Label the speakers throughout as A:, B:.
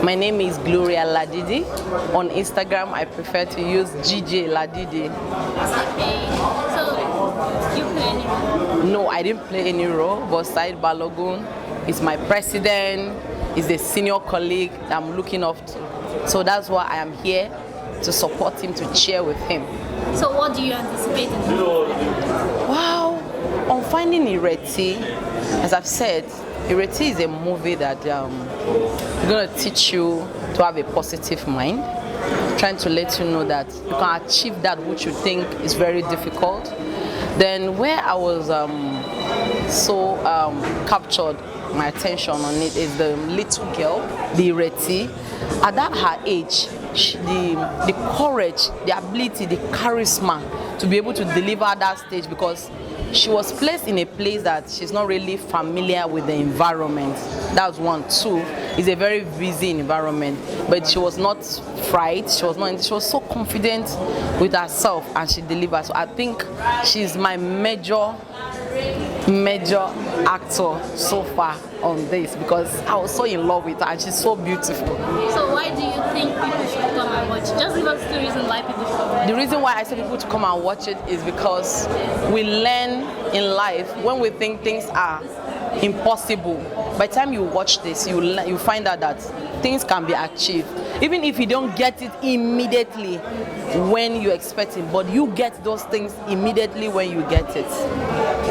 A: My name is Gloria Ladidi. On Instagram, I prefer to use GJ Ladidi.
B: Okay. So, you play any role?
A: No, I didn't play any role, but Said Balogun is my president, is a senior colleague that I'm looking up to. So that's why I am here, to support him, to cheer with him.
B: So what do you anticipate in the movie?
A: Wow! On Finding Ireti, as I've said, Ireti is a movie that is going to teach you to have a positive mind, trying to let you know that you can achieve that which you think is very difficult. Then where I was captured my attention on it is the little girl, the Ireti. At that her age, the courage, the ability, the charisma to be able to deliver at that stage, because she was placed in a place that she's not really familiar with the environment. That's one. Two, it's a very busy environment, but she was not frightened. She was so confident with herself, and she delivered. So I think she's my major actor so far on this, because I was so in love with her and she's so beautiful.
B: So why do you think people should come and watch? Just give us the reason why people should come and watch.
A: The reason why I say people to come and watch it is because we learn in life when we think things are impossible. By the time you watch this, you find out that things can be achieved. Even if you don't get it immediately when you expect it, but you get those things immediately when you get it.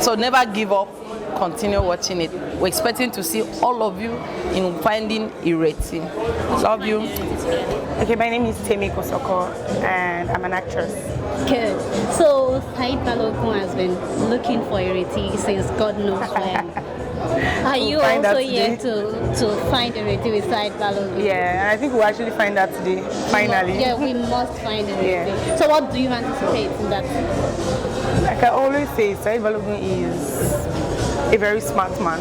A: So never give up, continue watching it. We're expecting to see all of you in Finding Ireti. Love you.
C: Okay, my name is Temi Kosoko and I'm an actress.
B: Good. So Said Balogun has been looking for Ireti since God knows when. Are you also here to find Ireti with Said Balogun?
C: Yeah, and I think we'll actually find that today, finally.
B: Yeah, we must find Ireti.
C: Yeah.
B: So what do you anticipate in that?
C: Like I always say, Said Balogun is a very smart man.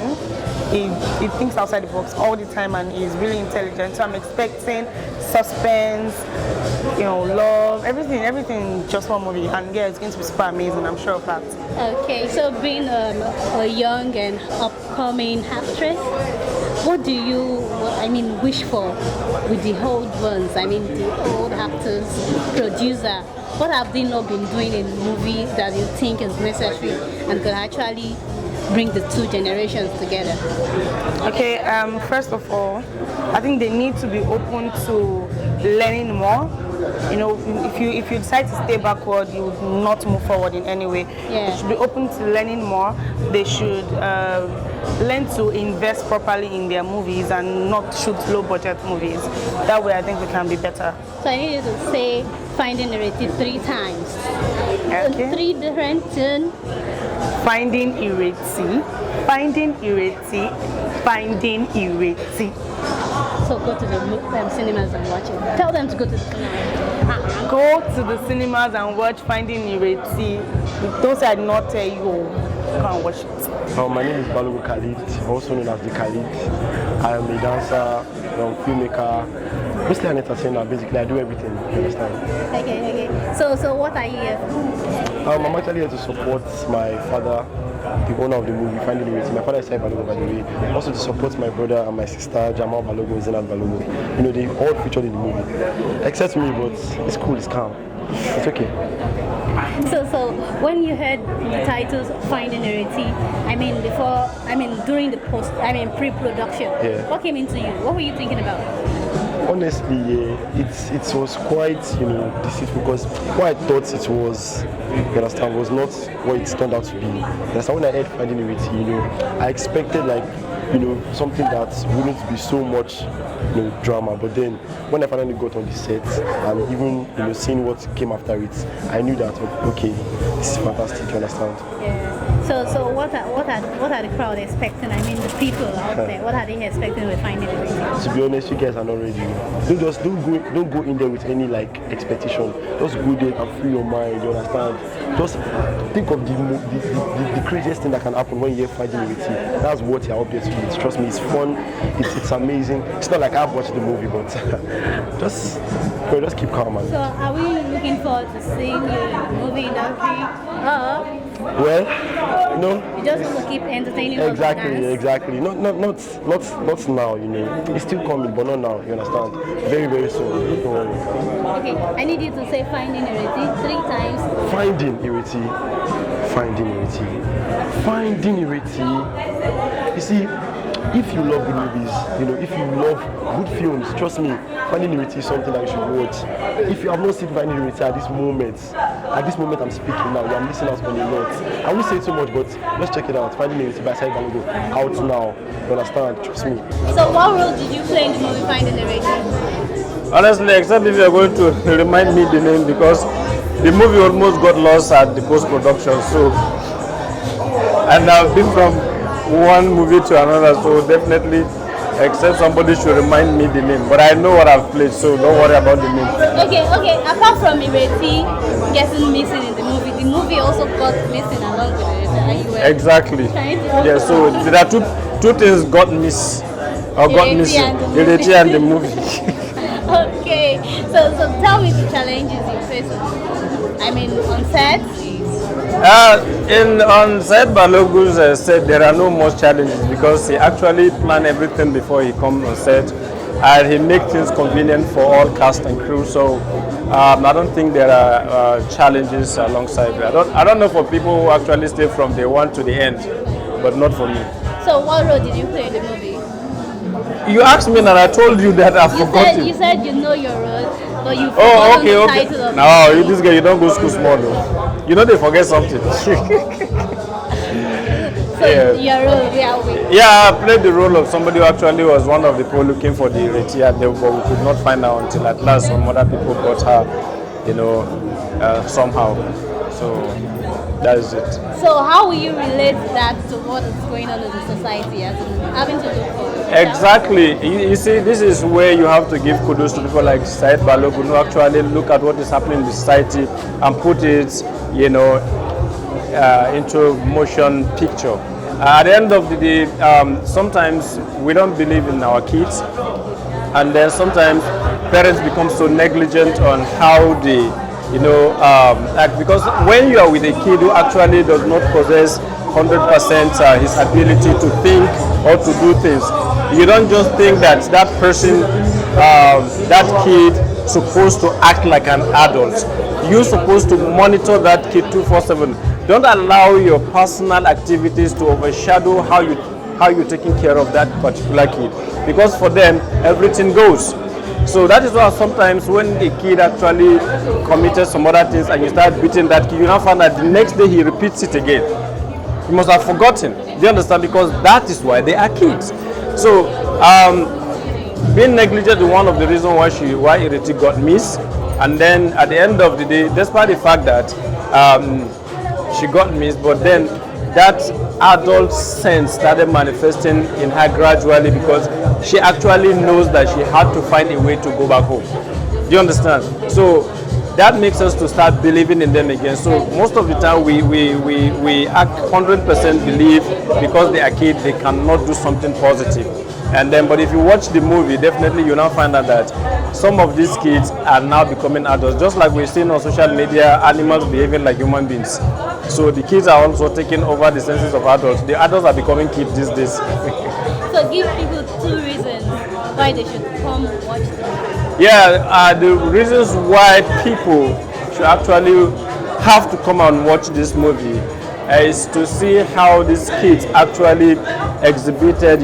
C: He thinks outside the box all the time and he's really intelligent. So I'm expecting suspense, love, everything just one movie. And yeah, it's going to be super amazing, I'm sure of that.
B: Okay, so being a young and upcoming actress, what do you, wish for with the old ones? The old actors, producer. What have they not been doing in movies that you think is necessary and could actually bring the two generations together?
C: Okay, first of all, I think they need to be open to learning more. If you decide to stay backward, you would not move forward in any way.
B: Yeah.
C: They should be open to learning more. They should learn to invest properly in their movies and not shoot low-budget movies. That way, I think we can be better.
B: So I need you to say Finding Ireti 3 times.
C: Okay.
B: 3 different
C: Finding Ireti, Finding Ireti, Finding Ireti.
B: So go to the cinemas and watch it. Tell them to go to the cinemas.
C: Go to the cinemas and watch Finding Ireti. Don't say I did not tell you. Go and watch it.
D: My name is Balogun Khalid, also known as the Khalid. I am a dancer, filmmaker, basically an entertainer. Basically, I do everything. You understand?
B: Okay. So what are you here for?
D: I'm actually here to support my father, the owner of the movie, Finding Ireti. My father is Said Balogun, by the way. Also to support my brother and my sister, Jamal Balogun, Zainab Balogun. They all featured in the movie. Except me, but it's cool, it's calm. It's okay.
B: So when you heard the titles Finding Ireti, during the pre-production,
D: Yeah.
B: What came into you? What were you thinking about?
D: Honestly, it was quite, deceitful, because what I thought it was, you understand, was not what it turned out to be. You understand, when I heard Finding Ireti, I expected something that wouldn't be so much, drama. But then when I finally got on the set and even, seeing what came after it, I knew that okay, this is fantastic. You understand?
B: Yeah. So what are the crowd expecting? The people out there, what are they expecting with Finding Ireti?
D: To be honest, you guys are not ready. Don't go in there with any expectation. Just go there and free your mind. You understand? Just think of the craziest thing that can happen when you're Finding Ireti. That's what you're up there to do. Trust me, it's fun. It's amazing. It's not like I've watched the movie, but just keep calm, man.
B: So are we looking forward to seeing you in the movie industry?
D: Well, you know.
B: You just want to keep entertaining us.
D: Exactly. Not now, you know. It's still coming, but not now, you understand? Very, very soon. Don't worry.
B: Okay, I need you to say finding Ireti 3 times.
D: Finding Ireti. You see, if you love good movies, you know, if you love good films, trust me, Finding Ireti is something that you should watch. If you have not seen Finding Ireti at this moment I'm speaking now, you are missing out on a lot. I won't say too much, but let's check it out. Finding Ireti by Saheed Balogun, out now. You understand? Trust me.
B: So what role did you play in the movie Finding Ireti?
E: Honestly, except if you are going to remind me the name, because the movie almost got lost at the post-production. So, and I've been from one movie to another, so definitely, except somebody should remind me the name. But I know what I've played, so don't worry about the name.
B: Okay. Apart from Ireti getting missing in the movie also got missing along with Ireti.
E: Exactly. Yeah. So there are two things got missing. Missing. Ireti and the movie.
B: Okay. So tell me the challenges you face. I mean, on set.
E: On Saheed Balogun's set, there are no much challenges because he actually planned everything before he comes on set, and he makes things convenient for all cast and crew. So I don't think there are challenges alongside. I don't know for people who actually stay from day one to the end, but not for me.
B: So what role did you play in the movie?
E: You asked me and I told you that I've forgotten.
B: You said you know your role, but you
E: forgot
B: the title of
E: No, this guy, you don't go school small though. You know they forget something.
B: Your role,
E: Yeah, I played the role of somebody who actually was one of the people looking for the Ireti, but we could not find her until at last some other people got her, somehow. So that is it.
B: So how will you relate that to what is going on in the society as in having to look for?
E: Exactly. You see, this is where you have to give kudos to people like Saheed Balogun who actually look at what is happening in the society and put it, into motion picture. At the end of the day, sometimes we don't believe in our kids, and then sometimes parents become so negligent on how they, act. Because when you are with a kid who actually does not possess 100% his ability to think or to do things, you don't just think that person, that kid, supposed to act like an adult. You're supposed to monitor that kid 24/7. Don't allow your personal activities to overshadow how you're taking care of that particular kid, because for them everything goes. So that is why sometimes when a kid actually committed some other things and you start beating that kid, you now find that the next day he repeats it again. You must have forgotten. Do you understand? Because that is why they are kids. So being negligent is one of the reasons why Ireti got missed. And then at the end of the day, despite the fact that she got missed, but then that adult sense started manifesting in her gradually, because she actually knows that she had to find a way to go back home. Do you understand? So that makes us to start believing in them again. So most of the time we act 100% believe because they are kids, they cannot do something positive. And then, but if you watch the movie, definitely you now find out that some of these kids are now becoming adults. Just like we've seen on social media, animals behaving like human beings. So the kids are also taking over the senses of adults. The adults are becoming kids these days.
B: So give people 2 reasons why they should come watch the movie.
E: Yeah, the reasons why people should actually have to come and watch this movie is to see how these kids actually exhibited,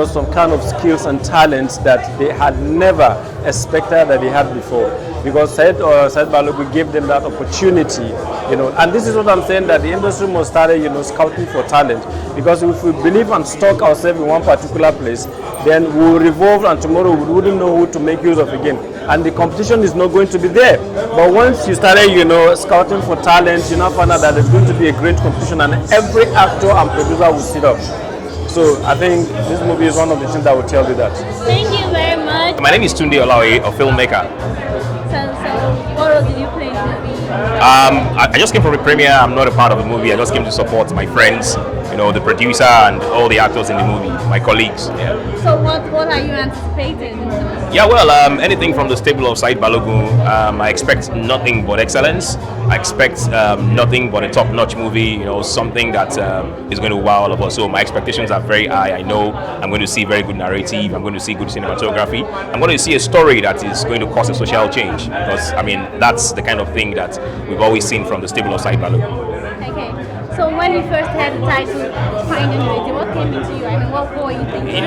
E: some kind of skills and talents that they had never expected that they had before. Because Saheed Balogun gave them that opportunity, and this is what I'm saying, that the industry must start, scouting for talent. Because if we believe and stuck ourselves in one particular place, then we'll revolve, and tomorrow we wouldn't know who to make use of again. And the competition is not going to be there. But once you started, scouting for talent, you now find out that there's going to be a great competition, and every actor and producer will sit up. So I think this movie is one of the things that will tell you that.
B: Thank you very much.
F: My name is Tunde Olaoye, a filmmaker.
B: So what role did you play in the movie?
F: I just came from the premiere. I'm not a part of the movie. I just came to support my friends, the producer and all the actors in the movie, my colleagues. Yeah.
B: So what are you anticipating?
F: Yeah, well, anything from the stable of Said Balogun, I expect nothing but excellence. I expect nothing but a top-notch movie, something that is going to wow all of us. So my expectations are very high. I know I'm going to see very good narrative. I'm going to see good cinematography. I'm going to see a story that is going to cause a social change. Because, that's the kind of thing that we've always seen from the stable of Said Balogun.
B: Okay. So when you first had the title Finding Unity, what came into you? What were you thinking?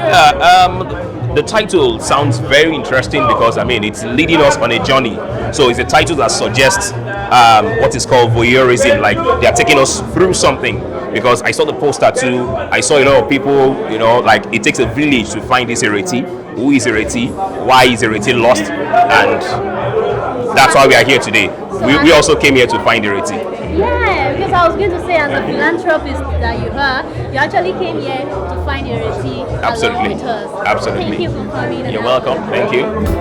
F: The title sounds very interesting because it's leading us on a journey. So it's a title that suggests what is called voyeurism, like they are taking us through something. Because I saw the poster too, I saw a lot of people, like it takes a village to find this Ireti. Who is Ireti? Why is Ireti lost? And that's why we are here today. We also came here to find Ireti.
B: Yeah, because I was going to say, as a philanthropist that you are, you actually came here to find Ireti along with us.
F: Absolutely.
B: Thank you for coming.
F: You're welcome. Thank you.